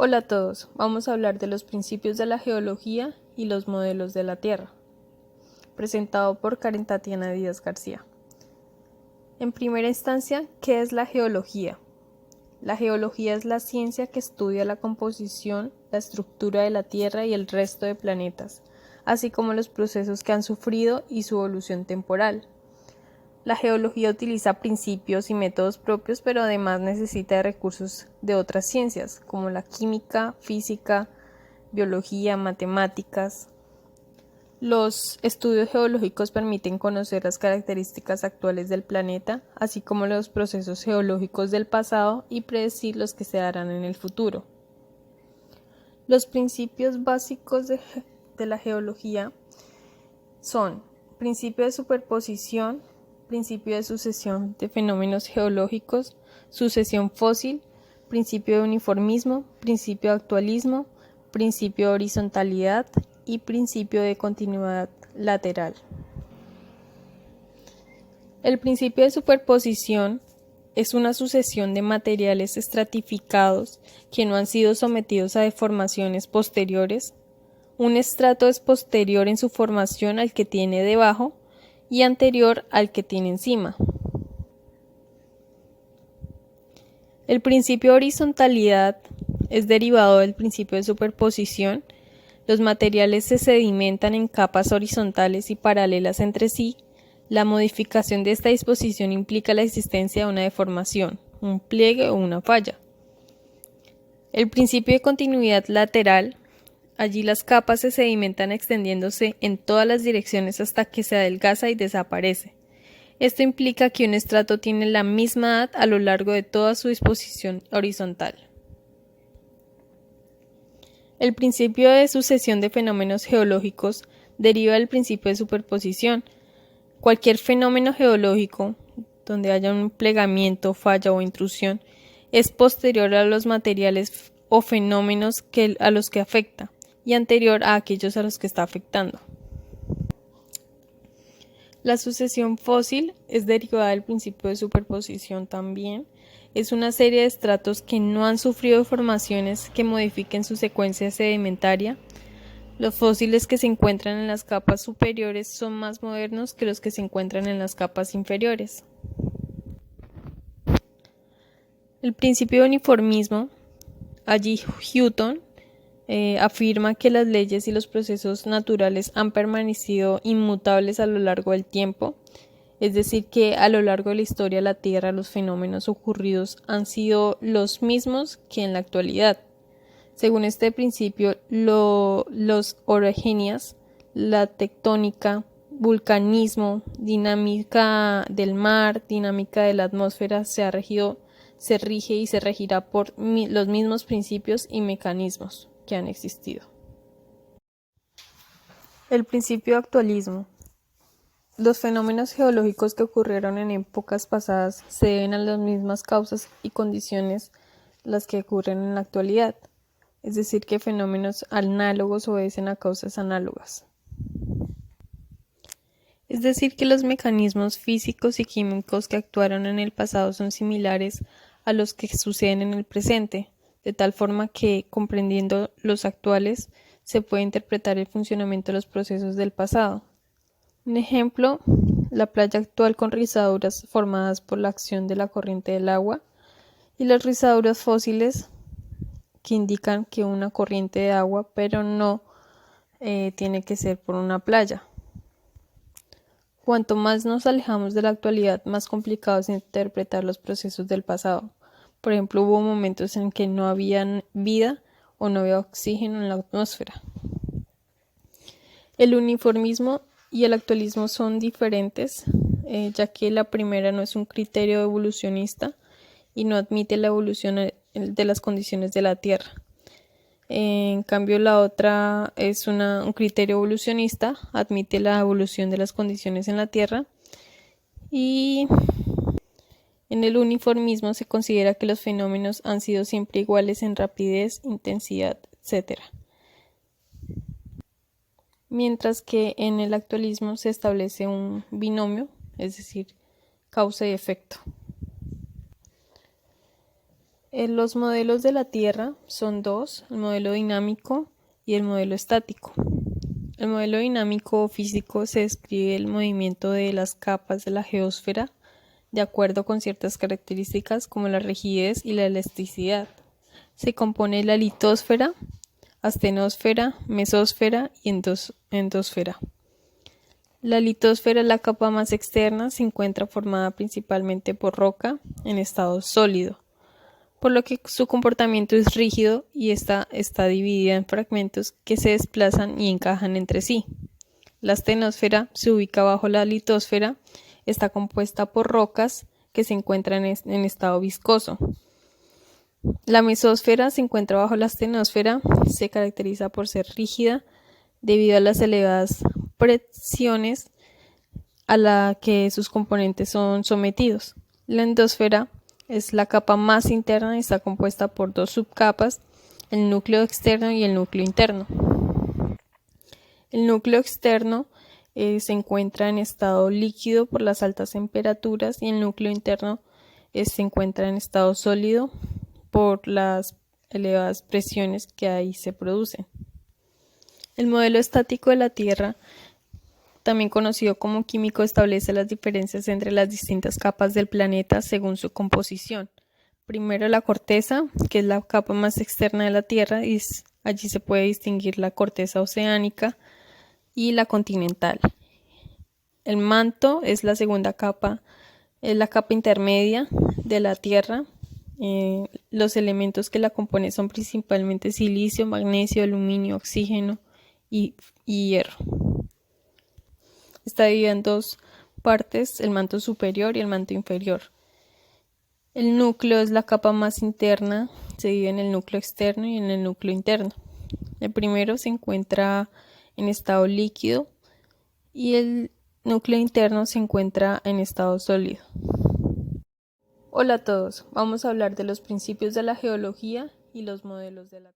Hola a todos, vamos a hablar de los principios de la geología y los modelos de la Tierra, presentado por Karen Tatiana Díaz García. En primera instancia, ¿qué es la geología? La geología es la ciencia que estudia la composición, la estructura de la Tierra y el resto de planetas, así como los procesos que han sufrido y su evolución temporal. La geología utiliza principios y métodos propios, pero además necesita de recursos de otras ciencias, como la química, física, biología, matemáticas. Los estudios geológicos permiten conocer las características actuales del planeta, así como los procesos geológicos del pasado y predecir los que se darán en el futuro. Los principios básicos de la geología son principio de superposición, principio de sucesión de fenómenos geológicos, sucesión fósil, principio de uniformismo, principio de actualismo, principio de horizontalidad y principio de continuidad lateral. El principio de superposición es una sucesión de materiales estratificados que no han sido sometidos a deformaciones posteriores. Un estrato es posterior en su formación al que tiene debajo y anterior al que tiene encima. El principio de horizontalidad es derivado del principio de superposición. Los materiales se sedimentan en capas horizontales y paralelas entre sí. La modificación de esta disposición implica la existencia de una deformación, un pliegue o una falla. El principio de continuidad lateral. Allí las capas se sedimentan extendiéndose en todas las direcciones hasta que se adelgaza y desaparece. Esto implica que un estrato tiene la misma edad a lo largo de toda su disposición horizontal. El principio de sucesión de fenómenos geológicos deriva del principio de superposición. Cualquier fenómeno geológico donde haya un plegamiento, falla o intrusión es posterior a los materiales o fenómenos a los que afecta y anterior a aquellos a los que está afectando. La sucesión fósil es derivada del principio de superposición también. Es una serie de estratos que no han sufrido deformaciones que modifiquen su secuencia sedimentaria. Los fósiles que se encuentran en las capas superiores son más modernos que los que se encuentran en las capas inferiores. El principio de uniformismo, allí Hutton, afirma que las leyes y los procesos naturales han permanecido inmutables a lo largo del tiempo, es decir, que a lo largo de la historia de la Tierra los fenómenos ocurridos han sido los mismos que en la actualidad. Según este principio, los orogenias, la tectónica, vulcanismo, dinámica del mar, dinámica de la atmósfera se rige y se regirá por los mismos principios y mecanismos que han existido. El principio de actualismo. Los fenómenos geológicos que ocurrieron en épocas pasadas se deben a las mismas causas y condiciones las que ocurren en la actualidad, es decir, que fenómenos análogos obedecen a causas análogas. Es decir, que los mecanismos físicos y químicos que actuaron en el pasado son similares a los que suceden en el presente, de tal forma que, comprendiendo los actuales, se puede interpretar el funcionamiento de los procesos del pasado. Un ejemplo, la playa actual con rizaduras formadas por la acción de la corriente del agua y las rizaduras fósiles que indican que una corriente de agua, pero no tiene que ser por una playa. Cuanto más nos alejamos de la actualidad, más complicado es interpretar los procesos del pasado. Por ejemplo, hubo momentos en que no había vida o no había oxígeno en la atmósfera. El uniformismo y el actualismo son diferentes, ya que la primera no es un criterio evolucionista y no admite la evolución de las condiciones de la Tierra. En cambio, la otra es un criterio evolucionista, admite la evolución de las condiciones en la Tierra, y en el uniformismo se considera que los fenómenos han sido siempre iguales en rapidez, intensidad, etc. Mientras que en el actualismo se establece un binomio, es decir, causa y efecto. Los modelos de la Tierra son dos, el modelo dinámico y el modelo estático. El modelo dinámico físico se describe el movimiento de las capas de la geósfera de acuerdo con ciertas características como la rigidez y la elasticidad. Se compone de la litosfera, astenosfera, mesósfera y endosfera. La litosfera es la capa más externa, se encuentra formada principalmente por roca en estado sólido, por lo que su comportamiento es rígido y está dividida en fragmentos que se desplazan y encajan entre sí. La astenosfera se ubica bajo la litosfera, está compuesta por rocas que se encuentran en estado viscoso. La mesósfera se encuentra bajo la astenosfera, se caracteriza por ser rígida debido a las elevadas presiones a la que sus componentes son sometidos. La endosfera es la capa más interna y está compuesta por dos subcapas, el núcleo externo y el núcleo interno. El núcleo externo se encuentra en estado líquido por las altas temperaturas y el núcleo interno se encuentra en estado sólido por las elevadas presiones que ahí se producen. El modelo estático de la Tierra, también conocido como químico, establece las diferencias entre las distintas capas del planeta según su composición. Primero la corteza, que es la capa más externa de la Tierra, y allí se puede distinguir la corteza oceánica y la continental. El manto es la segunda capa, es la capa intermedia de la Tierra. Los elementos que la componen son principalmente silicio, magnesio, aluminio, oxígeno y hierro. Está dividida en dos partes, el manto superior y el manto inferior. El núcleo es la capa más interna, se divide en el núcleo externo y en el núcleo interno. El primero se encuentra en estado líquido y el núcleo interno se encuentra en estado sólido. Hola a todos, vamos a hablar de los principios de la geología y los modelos de la